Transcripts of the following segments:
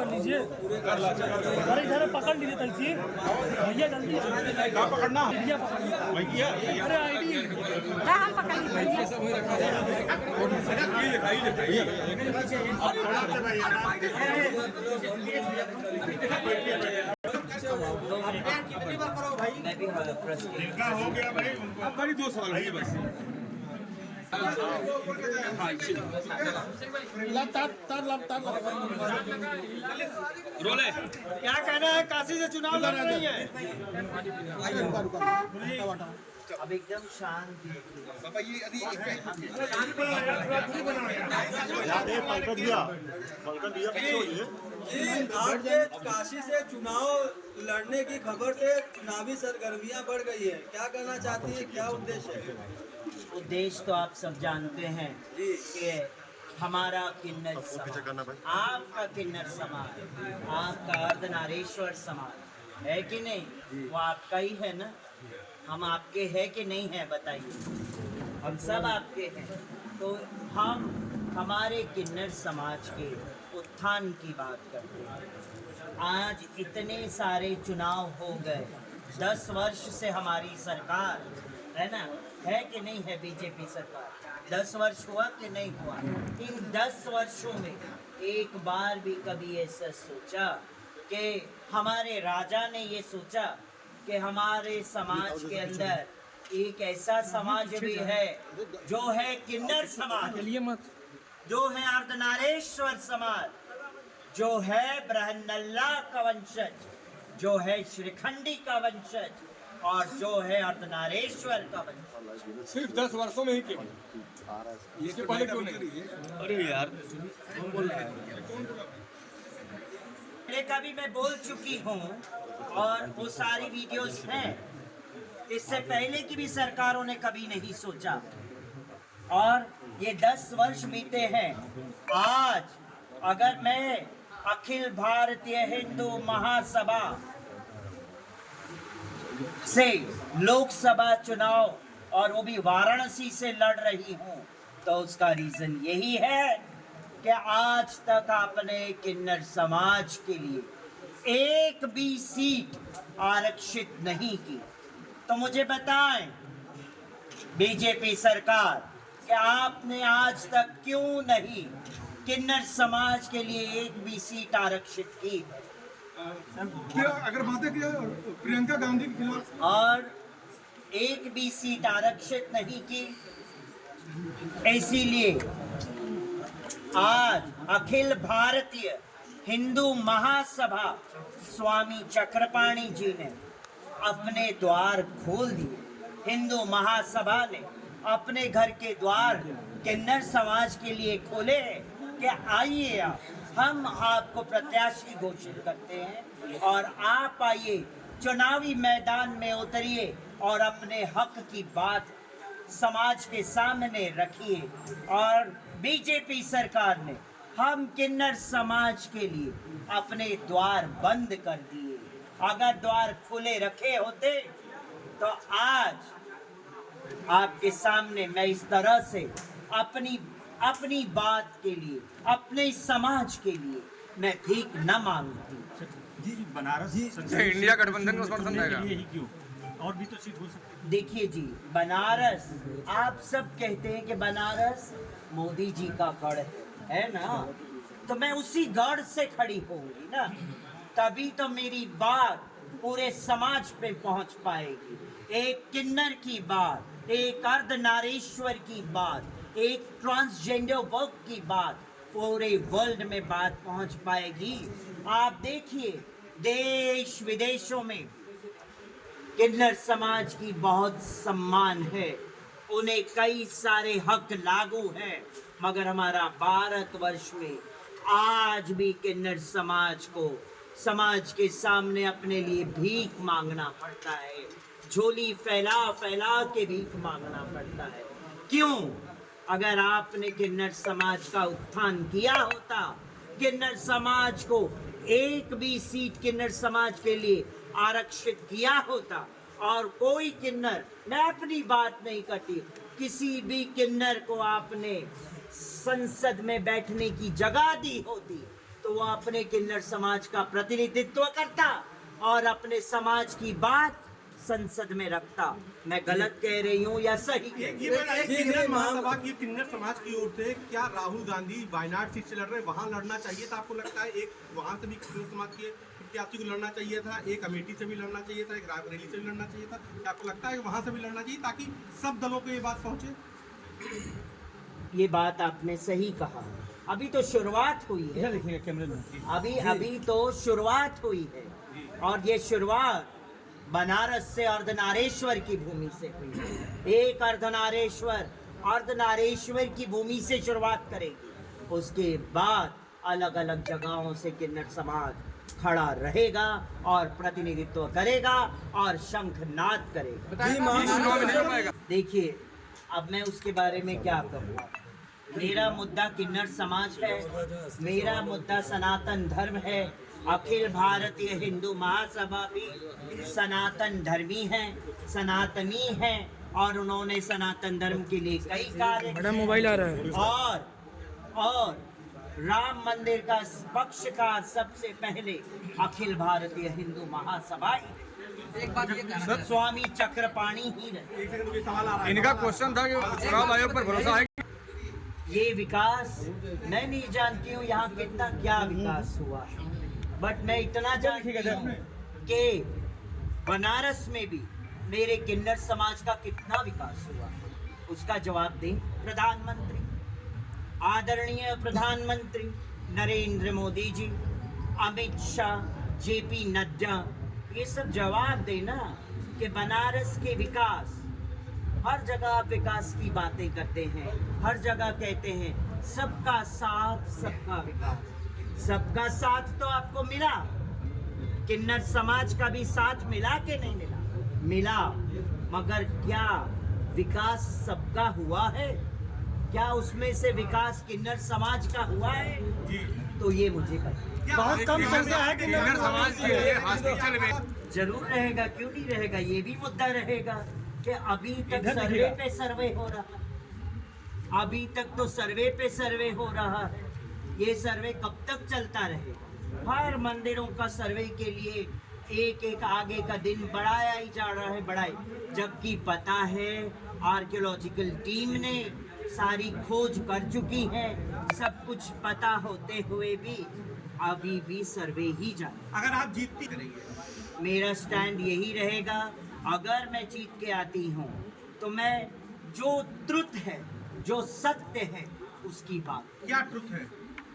लीजिए, अरे इधर पकड़ लीजिए तलसी भैया, जल्दी पकड़ना भैया, अरे आईडी हम पकड़ हो गया भाई, अब बड़ी 2 सवाल है बस। रोले क्या कहना है, काशी से चुनाव लड़ रही है? अब एकदम शांति। आज काशी से चुनाव लड़ने की खबर से चुनावी सरगर्मियां बढ़ गई है, क्या कहना चाहती है, क्या उद्देश्य है? उद्देश्य तो आप सब जानते हैं कि हमारा किन्नर समाज, आपका किन्नर समाज, आपका अर्धनारीश्वर समाज है कि नहीं? वो आपका ही है ना? हम आपके हैं कि नहीं है बताइए? हम सब आपके हैं। तो हम हमारे किन्नर समाज के उत्थान की बात करते हैं। आज इतने सारे चुनाव हो गए, 10 वर्ष से हमारी सरकार है ना, है कि नहीं है बीजेपी सरकार? 10 वर्ष हुआ कि नहीं हुआ? इन 10 वर्षों में एक बार भी कभी ऐसा सोचा कि हमारे राजा ने ये सोचा कि हमारे समाज के अंदर एक ऐसा समाज भी है जो है किन्नर समाज, जो है अर्धनारीश्वर समाज, जो है ब्रह्मनल्ला का वंशज, जो है श्रीखंडी का वंशज और जो है अर्धनारीश्वर का वंशज। सिर्फ 10 वर्षों में ही क्यों? इसके पहले क्यों नहीं? अरे यार पहले का भी मैं बोल चुकी हूँ और वो सारी वीडियोस हैं। इससे पहले की भी सरकारों ने कभी नहीं सोचा और ये 10 वर्ष बीते हैं। आज अगर मैं अखिल भारतीय हिंदू महासभा से लोकसभा चुनाव और वो भी वाराणसी से लड़ रही हूँ, तो उसका रीजन यही है कि आज तक आपने किन्नर समाज के लिए एक भी सीट आरक्षित नहीं की। तो मुझे बताएं बीजेपी सरकार कि आपने आज तक क्यों नहीं किन्नर समाज के लिए एक भी सीट आरक्षित की? अगर बातें किया प्रियंका गांधी के खिलाफ और एक भी सीट आरक्षित नहीं की। इसीलिए आज अखिल भारतीय हिंदू महासभा स्वामी चक्रपाणी जी ने अपने द्वार खोल दिए। हिंदू महासभा ने अपने घर के द्वार किन्नर समाज के लिए खोले हैं कि आइए हम आपको प्रत्याशी घोषित करते हैं और आप आइए चुनावी मैदान में उतरिए और अपने हक की बात समाज के सामने रखिए। और बीजेपी सरकार ने हम किन्नर समाज के लिए अपने द्वार बंद कर दिए। अगर द्वार खुले रखे होते तो आज आपके सामने मैं इस तरह से अपनी बात के लिए, अपने समाज के लिए मैं भीख न मांगती। जी बनारस इंडिया गठबंधन का समर्थन रहेगा, यही क्यों? और भी तो सीट हो सकती देखिए जी, बनारस आप सब कहते हैं कि बनारस मोदी जी का गढ़ है ना, तो मैं उसी गढ़ से खड़ी होंगी ना, तभी तो मेरी बात पूरे समाज पे पहुंच पाएगी। एक किन्नर की बात, एक अर्धनारीश्वर की बात, एक ट्रांसजेंडर वर्ग की बात पूरे वर्ल्ड में बात पहुंच पाएगी। आप देखिए देश विदेशों में किन्नर समाज की बहुत सम्मान है, उन्हें कई सारे हक लागू हैं, मगर हमारा भारतवर्ष में आज भी किन्नर समाज को समाज के सामने अपने लिए भीख मांगना पड़ता है, झोली फैला फैला के भीख मांगना पड़ता है। क्यों? अगर आपने किन्नर समाज का उत्थान किया होता, किन्नर समाज को एक भी सीट किन्नर समाज के लिए आरक्षित किया होता, और कोई किन्नर, मैं अपनी बात नहीं करती, किसी भी किन्नर को आपने संसद में बैठने की जगह दी होती तो वो अपने किन्नर समाज का प्रतिनिधित्व करता और अपने समाज की बात संसद में रखता। मैं गलत कह रही हूँ या सही कह रही ये बताइए, किन्नर महासभा की किन्नर समाज की ओर से क्या राहुल गांधी वायनाड सीट से लड़ रहे, वहां लड़ना चाहिए था? आपको लगता है एक वहां से भी किन्नर समाज के प्रत्याशी को लड़ना चाहिए था, एक अमेठी से भी लड़ना चाहिए था, एक रायबरेली से भी लड़ना चाहिए था? क्या आपको लगता है कि वहां से भी लड़ना चाहिए ताकि सब दलों को ये बात पहुंचे? ये बात आपने सही कहा। अभी तो शुरुआत हुई है, अभी तो शुरुआत हुई है और ये शुरुआत बनारस से अर्धनारेश्वर की भूमि से हुई है। एक अर्धनारेश्वर की भूमि से शुरुआत करेगी, उसके बाद अलग अलग जगहों से किन्नर समाज खड़ा रहेगा और प्रतिनिधित्व करेगा और शंखनाद करेगा। देखिए, अब मैं उसके बारे में क्या कहूँ। मेरा मुद्दा किन्नर समाज है, मेरा मुद्दा सनातन धर्म है। अखिल भारतीय हिंदू महासभा भी सनातन धर्मी है, सनातनी है और उन्होंने सनातन धर्म के लिए कई कार्य बड़ा मोबाइल आ रहा है और राम मंदिर का पक्षकार सबसे पहले अखिल भारतीय हिंदू महासभा ही स्वामी चक्रपाणी ही रहे। इनका क्वेश्चन था कि चुनाव आयोग पर भरोसा है। ये विकास मैं नहीं जानती हूँ यहाँ कितना क्या विकास हुआ, बट मैं इतना जानती हूँ कि बनारस में भी मेरे किन्नर समाज का कितना विकास हुआ, उसका जवाब दें प्रधानमंत्री, आदरणीय प्रधानमंत्री नरेंद्र मोदी जी, अमित शाह, जेपी नड्डा, ये सब जवाब देना कि बनारस के विकास, हर जगह आप विकास की बातें करते हैं, हर जगह कहते हैं सबका साथ सबका विकास। सबका साथ तो आपको मिला, किन्नर समाज का भी साथ मिला कि नहीं मिला? मिला, मगर क्या विकास सबका हुआ है? क्या उसमें से विकास किन्नर समाज का हुआ है? तो ये मुझे पता। बहुत कम संख्या है किन्नर समाज के लिए हॉस्पिटल में जरूर रहेगा, क्यों नहीं रहेगा। ये भी मुद्दा रहेगा कि अभी तक सर्वे पे सर्वे हो रहा, अभी तक तो सर्वे पे सर्वे हो रहा है। ये सर्वे कब तक चलता रहेगा? हर मंदिरों का सर्वे के लिए एक एक आगे का दिन बढ़ाया ही जा रहा है, जबकि पता है आर्कियोलॉजिकल टीम ने सारी खोज कर चुकी है। सब कुछ पता होते हुए भी अभी भी सर्वे ही जा। अगर आप जीतती करेंगे, मेरा स्टैंड यही रहेगा, अगर मैं जीत के आती हूँ तो मैं जो ट्रुथ है, जो सत्य है, उसकी बात। क्या ट्रुथ है?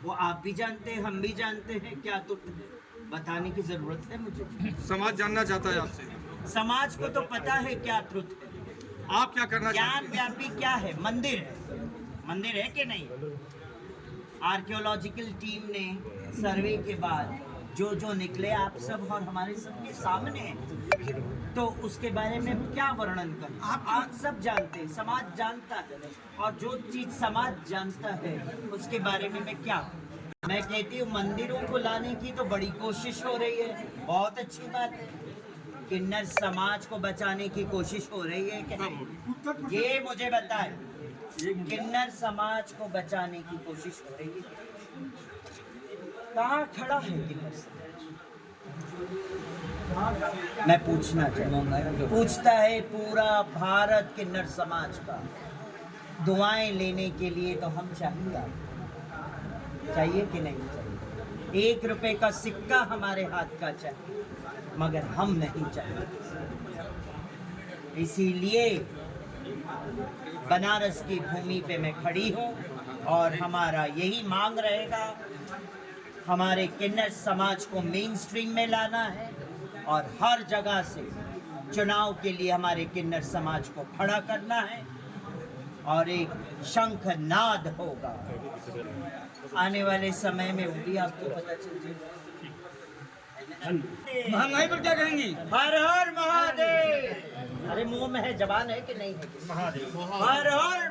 वो आप भी जानते हैं, हम भी जानते हैं क्या ट्रुथ है, बताने की जरूरत है मुझे? समाज जानना चाहता है आपसे। समाज को तो पता है क्या ट्रुथ है। आप क्या करना चाहते ज्ञान व्यापी क्या है? मंदिर है कि नहीं? आर्कियोलॉजिकल टीम ने सर्वे के बाद जो जो निकले आप सब और हमारे सबके सामने है, तो उसके बारे में क्या वर्णन करें? आप सब जानते हैं, समाज जानता है, और जो चीज समाज जानता है उसके बारे में मैं कहती हूँ मंदिरों को लाने की तो बड़ी कोशिश हो रही है, बहुत अच्छी बात है। किन्नर समाज को बचाने की कोशिश हो रही है कि नहीं? ये मुझे बताएं, किन्नर समाज को बचाने की कोशिश हो रही है? कहाँ खड़ा है किन्नर समाज? मैं पूछना चाहूँगा, पूछता है पूरा भारत किन्नर समाज का। दुआएं लेने के लिए तो हम चाहिए कि नहीं चाहिए? 1 रुपए का सिक्का हमारे हाथ का चाहिए, मगर हम नहीं चाहते। इसीलिए बनारस की भूमि पे मैं खड़ी हूँ और हमारा यही मांग रहेगा, हमारे किन्नर समाज को मेन स्ट्रीम में लाना है और हर जगह से चुनाव के लिए हमारे किन्नर समाज को खड़ा करना है और एक शंखनाद होगा। आने वाले समय में वो भी आपको पता चल जाएगा। महंगाई पर क्या कहेंगी? हर हर महादेव। अरे मुंह में है, जबान है कि नहीं है? महादेव। हर हर